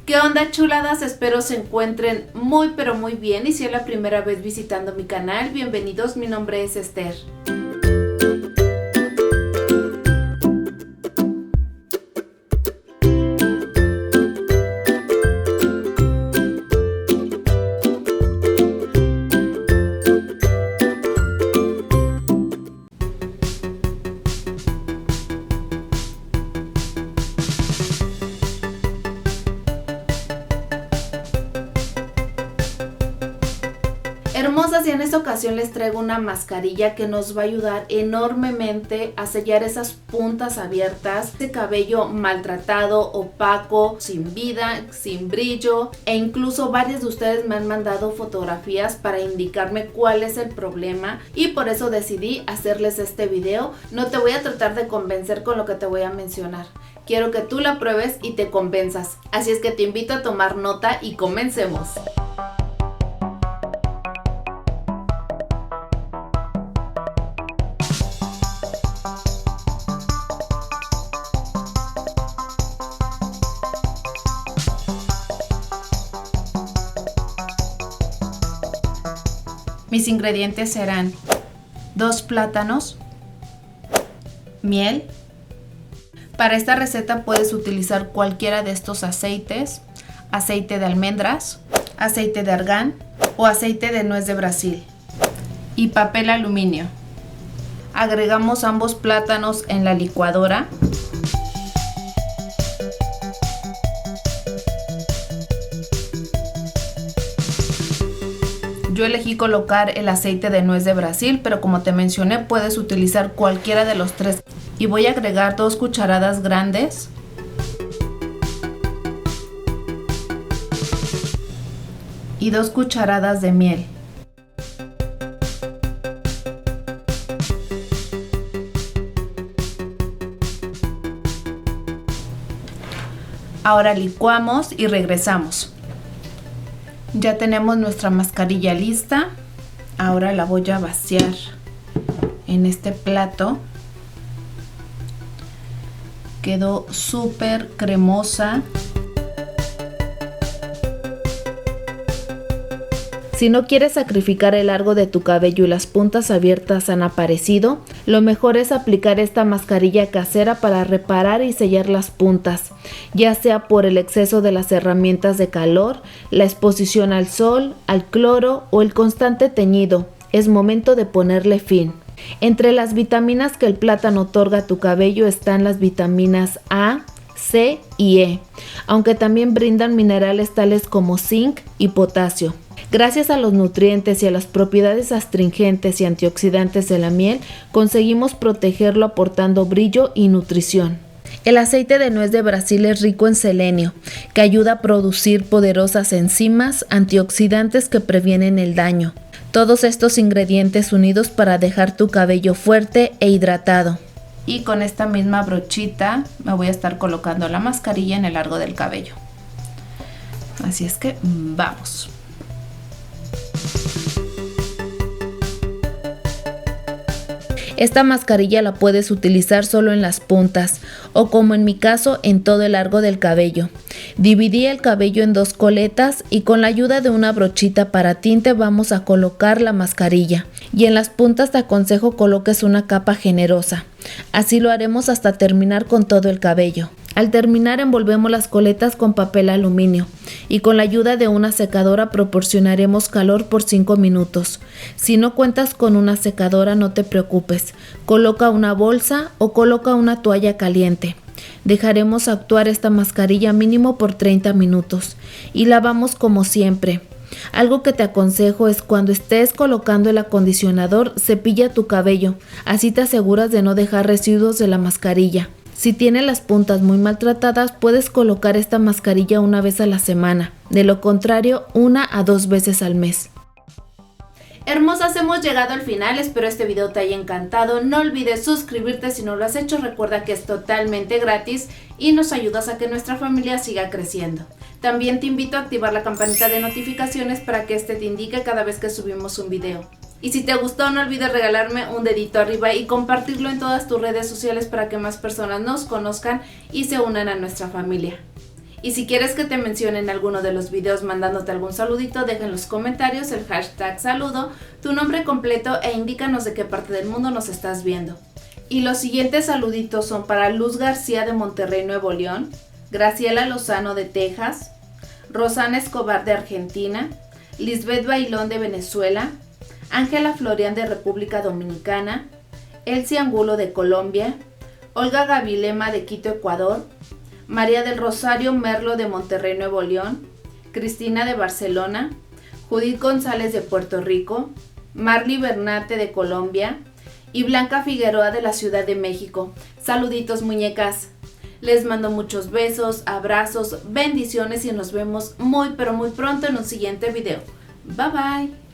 ¿Qué onda, chuladas? Espero se encuentren muy pero muy bien, y si es la primera vez visitando mi canal, bienvenidos, mi nombre es Esther. Hermosas, y en esta ocasión les traigo una mascarilla que nos va a ayudar enormemente a sellar esas puntas abiertas, ese cabello maltratado, opaco, sin vida, sin brillo, e incluso varios de ustedes me han mandado fotografías para indicarme cuál es el problema, y por eso decidí hacerles este video. No te voy a tratar de convencer con lo que te voy a mencionar. Quiero que tú la pruebes y te convenzas, así es que te invito a tomar nota y comencemos. Mis ingredientes serán 2 plátanos, miel. Para esta receta puedes utilizar cualquiera de estos aceites, aceite de almendras, aceite de argán o aceite de nuez de Brasil, y papel aluminio. Agregamos ambos plátanos en la licuadora. Yo elegí colocar el aceite de nuez de Brasil, pero como te mencioné, puedes utilizar cualquiera de los 3. Y voy a agregar 2 cucharadas grandes y 2 cucharadas de miel. Ahora licuamos y regresamos. Ya tenemos nuestra mascarilla lista. Ahora la voy a vaciar en este plato. Quedó súper cremosa. Si no quieres sacrificar el largo de tu cabello y las puntas abiertas han aparecido, lo mejor es aplicar esta mascarilla casera para reparar y sellar las puntas, ya sea por el exceso de las herramientas de calor, la exposición al sol, al cloro o el constante teñido. Es momento de ponerle fin. Entre las vitaminas que el plátano otorga a tu cabello están las vitaminas A, C y E, aunque también brindan minerales tales como zinc y potasio. Gracias a los nutrientes y a las propiedades astringentes y antioxidantes de la miel, conseguimos protegerlo aportando brillo y nutrición. El aceite de nuez de Brasil es rico en selenio, que ayuda a producir poderosas enzimas antioxidantes que previenen el daño. Todos estos ingredientes unidos para dejar tu cabello fuerte e hidratado. Y con esta misma brochita me voy a estar colocando la mascarilla en el largo del cabello. Así es que vamos. Esta mascarilla la puedes utilizar solo en las puntas o, como en mi caso, en todo el largo del cabello. Dividí el cabello en 2 coletas y con la ayuda de una brochita para tinte vamos a colocar la mascarilla, y en las puntas te aconsejo coloques una capa generosa. Así lo haremos hasta terminar con todo el cabello. Al terminar, envolvemos las coletas con papel aluminio y con la ayuda de una secadora proporcionaremos calor por 5 minutos. Si no cuentas con una secadora, no te preocupes, coloca una bolsa o coloca una toalla caliente. Dejaremos actuar esta mascarilla mínimo por 30 minutos y lavamos como siempre. Algo que te aconsejo es cuando estés colocando el acondicionador, cepilla tu cabello, así te aseguras de no dejar residuos de la mascarilla. Si tienes las puntas muy maltratadas, puedes colocar esta mascarilla una vez a la semana, de lo contrario 1 a 2 veces al mes. Hermosas, hemos llegado al final, espero este video te haya encantado. No olvides suscribirte si no lo has hecho, recuerda que es totalmente gratis y nos ayudas a que nuestra familia siga creciendo. También te invito a activar la campanita de notificaciones para que te indique cada vez que subimos un video. Y si te gustó, no olvides regalarme un dedito arriba y compartirlo en todas tus redes sociales para que más personas nos conozcan y se unan a nuestra familia. Y si quieres que te mencione en alguno de los videos mandándote algún saludito, deja en los comentarios el hashtag saludo, tu nombre completo e indícanos de qué parte del mundo nos estás viendo. Y los siguientes saluditos son para Luz García de Monterrey, Nuevo León, Graciela Lozano de Texas, Rosana Escobar de Argentina, Lisbeth Bailón de Venezuela, Ángela Florian de República Dominicana, Elsie Angulo de Colombia, Olga Gavilema de Quito, Ecuador, María del Rosario Merlo de Monterrey, Nuevo León, Cristina de Barcelona, Judith González de Puerto Rico, Marly Bernate de Colombia y Blanca Figueroa de la Ciudad de México. Saluditos, muñecas. Les mando muchos besos, abrazos, bendiciones y nos vemos muy pero muy pronto en un siguiente video. Bye bye.